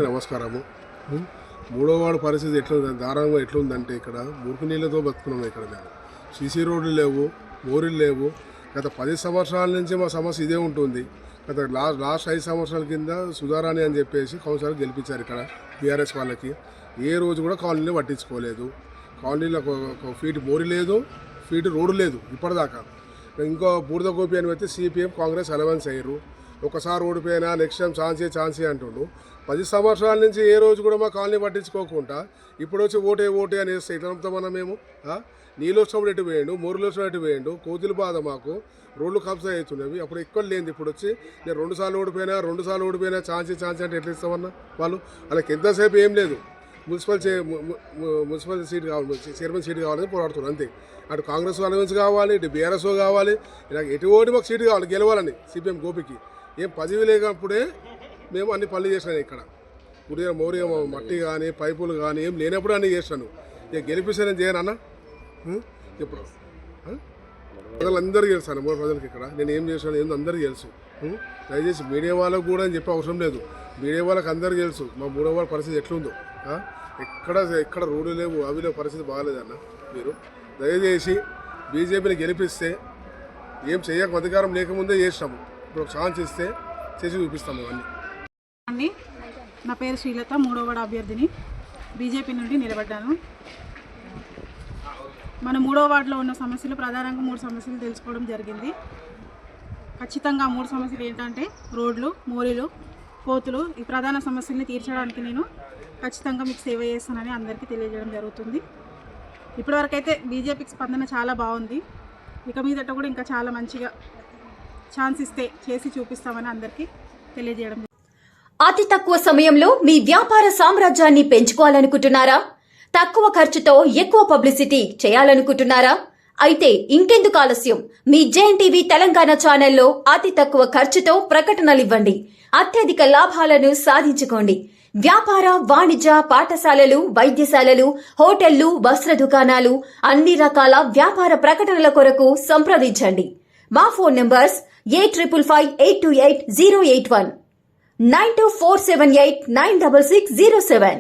అందరికీ నమస్కారము. మూడో వార్డు పరిస్థితి దారుణంగా ఎట్లుందంటే ఇక్కడ మురికి నీళ్ళతో బతుకున్నాము. ఇక్కడ మేము సీసీ రోడ్లు లేవు, మోరీలు లేవు. గత 10 సంవత్సరాల నుంచి మా సమస్య ఇదే ఉంటుంది. గత లాస్ట్ 5 సంవత్సరాల కింద సుధారాణి అని చెప్పేసి కౌన్సిలర్ గెలిపించారు ఇక్కడ టీఆర్ఎస్ వాళ్ళకి. ఏ రోజు కూడా కాలనీలో పట్టించుకోలేదు. కాలనీలో ఒక ఫీట్ మోరీ లేదు, ఫీట్ రోడ్డు లేదు ఇప్పటిదాకా. ఇంకో బూడిద గోపి అని అయితే సిపిఎం కాంగ్రెస్ అలవెన్స్ అయ్యారు. ఒకసారి ఓడిపోయినా నెక్స్ట్ టైం ఛాన్సీ అంటుండు. 10 సంవత్సరాల నుంచి ఏ రోజు కూడా మా కాలనీ పట్టించుకోకుండా ఇప్పుడు వచ్చి ఓటే అని వేస్తే ఇట్లా నమ్ముతామన్నా మేము. నీళ్ళు వచ్చినప్పుడు ఎటు వేయండు, మోరులు వచ్చినప్పుడు ఎటు వేయండు, కోతులు బాధ మాకు, రోడ్లు కబ్జా అవుతున్నవి. అప్పుడు ఎక్కువ లేనిది ఇప్పుడు వచ్చి నేను 2 సార్లు ఓడిపోయినా ఛాన్సీ అంటే ఎట్లా ఇస్తామన్నా వాళ్ళు. వాళ్ళకి ఎంతసేపు ఏం లేదు, మున్సిపల్ సీట్ కావాలి, చైర్మన్ సీట్ కావాలని పోరాడుతున్నారు అంతే. అటు కాంగ్రెస్ వాళ్ళ నుంచి కావాలి, ఇటు బీఆర్ఎస్ కావాలి, ఇలా ఎటువంటి మాకు సీటు కావాలి గెలవాలని సిపిఎం గోపికి. ఏం పదవి లేనప్పుడే మేము అన్ని పనులు చేసినాను ఇక్కడ. ఉదయం మౌర్య మట్టి కానీ పైపులు కానీ ఏం లేనప్పుడు అన్నీ చేస్తాను. ఇక గెలిపిస్తే నేను చేయనన్నా ఇప్పుడు ప్రజలందరికీ తెలుసాను. 3 ప్రజలకి ఇక్కడ నేను ఏం చేశాను ఏందో అందరికీ తెలుసు. దయచేసి మీడియా వాళ్ళకు కూడా అని చెప్పే అవసరం లేదు. మీడియా వాళ్ళకి అందరికీ తెలుసు మా 3వ వార్డు పరిస్థితి ఎట్లుందో. ఎక్కడ రోడ్లు లేవు, అవి లేవు, పరిస్థితి బాగాలేదన్న. మీరు దయచేసి బీజేపీని గెలిపిస్తే ఏం చేయక అధికారం లేకముందే చేస్తాము. ఇప్పుడు ఒక ఛాన్స్ ఇస్తే చేసి చూపిస్తాము అన్నీ. నా పేరు శ్రీలత, 3వ వార్డు అభ్యర్థిని. బీజేపీ నుండి నిలబడ్డాను. మన 3వ వార్డులో ఉన్న సమస్యలు ప్రధానంగా 3 సమస్యలు తెలుసుకోవడం జరిగింది. ఖచ్చితంగా 3 సమస్యలు ఏంటంటే రోడ్లు, మోరీలు, కోతులు. ఈ ప్రధాన సమస్యల్ని తీర్చడానికి నేను ఖచ్చితంగా మీకు సేవ చేస్తానని అందరికీ తెలియజేయడం జరుగుతుంది. ఇప్పటివరకైతే బీజేపీకి స్పందన చాలా బాగుంది. ఇక మీదట కూడా ఇంకా చాలా మంచిగా ఛాన్స్ ఇస్తే చేసి చూపిస్తామని అందరికీ తెలియజేయడం. అతి తక్కువ సమయంలో మీ వ్యాపార సామ్రాజ్యాన్ని పెంచుకోవాలనుకుంటున్నారా? తక్కువ ఖర్చుతో ఎక్కువ పబ్లిసిటీ చేయాలనుకుంటున్నారా? అయితే ఇంకెందుకు ఆలస్యం? మీ జేఎన్టీవీ తెలంగాణ ఛానల్లో అతి తక్కువ ఖర్చుతో ప్రకటనలు ఇవ్వండి. అత్యధిక లాభాలను సాధించుకోండి. వ్యాపార, వాణిజ్య, పాఠశాలలు, వైద్యశాలలు, హోటళ్లు, వస్త్ర దుకాణాలు, అన్ని రకాల వ్యాపార ప్రకటనల కొరకు సంప్రదించండి. మా ఫోన్ నంబర్స్ 8558288081, 9247896607.